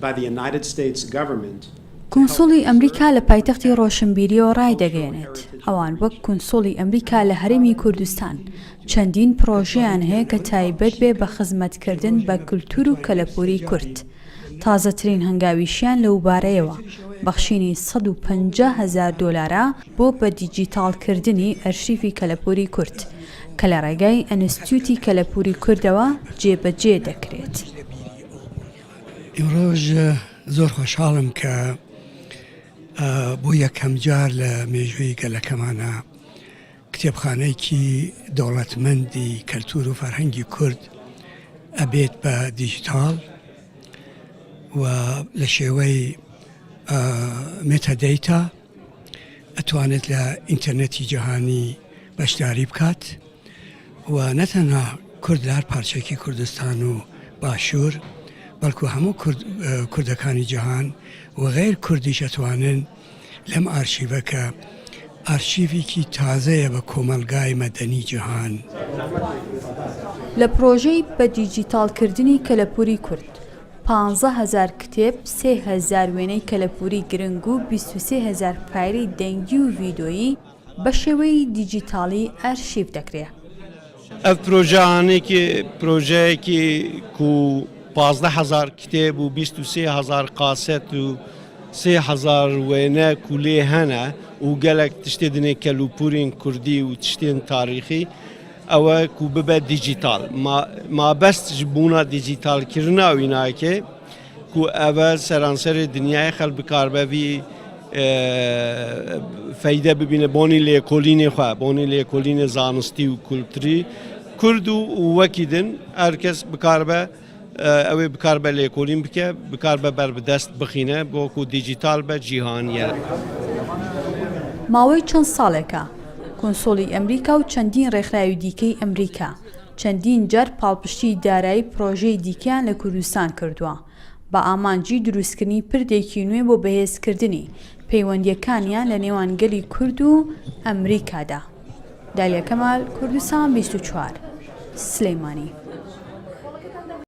by the United States government. کۆنسۆڵی ئەمریکا لە پایتەختی ڕۆشنبیریەوە ڕایدەگەێنێت ئەوان وەک کۆنسۆڵی ئەمریکا لە هەرێمی کوردستان چەندین پرۆژەیان هەیە کە تایبەت بێ بە خزمەتکردن بە کولتور و کەلەپوری کورد. تازەترین هەنگاویشیان لەو بارەیەوە بەخشینی $150,000 بۆ بە دیجیتاڵکردنی ئەرشیفی کەلەپوری کورد کە لە ڕێگای ئەنستیتوتی کەلەپوری کوردەوە جێبەجێ دەکرێت. ئیمڕۆژ زۆر خۆشحاڵم کە بۆ یەکەم جار لە مێژووی گەلەکەمانە کتێبخانەیەکی دەوڵەتمەندی کەلتور و فەرهەنگی کورد ئەبێت بە دیجیتاڵ و لە شێوەی مێتەدەیتا ئەتوانێت لە ئینتەرنێتی جیهانی بەشداری بکات و نەتەنها کورد لە هەر پارچێکی کوردستان و باشوور بەڵکو هەموو کوردەکانی جیهان و غیر کوردیش ئەتوانن لەم ئارشیڤەکە ئارشیڤێکی تازەیە بە کۆمەلگای مەدەنی جیهان. لە پرۆژەی بە دیجیتاڵکردنی کەلەپوری کورد 15,000 کتێب، 3,000 وێنەی کەلەپوری گرنگ و 23,000 پایری دەنگی و ڤیدۆیی بە شێوەی دیجیتاڵی ئەرشیڤ دەکرێت. ئەف پرۆژەیەکی کو 15,000 کتێب و 23,000 قاسەت و 3,000 وێنە کولێ هەنە و گەلک تشتێ دنێ کەلوپورین کوردی و تشتێن تاریخی ئەوە کو ببە دیجیتال مابەستش بوونا دیجیتالکردناوی ناکێ کو ئەوە سەرانسەری دنیای خەڵک بکاربەوی فەیدە ببینە بۆنی لێکۆلینێ خوا بۆنی لێکۆلینە زانستی و کولتوری کورد و وەکیدن هەر کەس بکاربە ئەوێ بکار بە لێکۆلین بکە بکار بە بەربەدەست بخینە بۆکو دیجیتال بە جیهانیە. ماوەی چەند ساڵێکە کۆنسۆڵی ئەمریکا و چەندین ڕێکخراوی دیکەی ئەمریکا چەندین جار پاڵپشتی دارایی پرۆژەی دیکەیان لە کوردستان کردووە بە ئامانجی دروستکردنی پردێکی نوێ بۆ بەهێزکردنی پەیوەندیەکانیان لە نێوان گەلی کورد و ئەمریکادا. دالیا کەمال، کوردستان 24 سلەیمانی.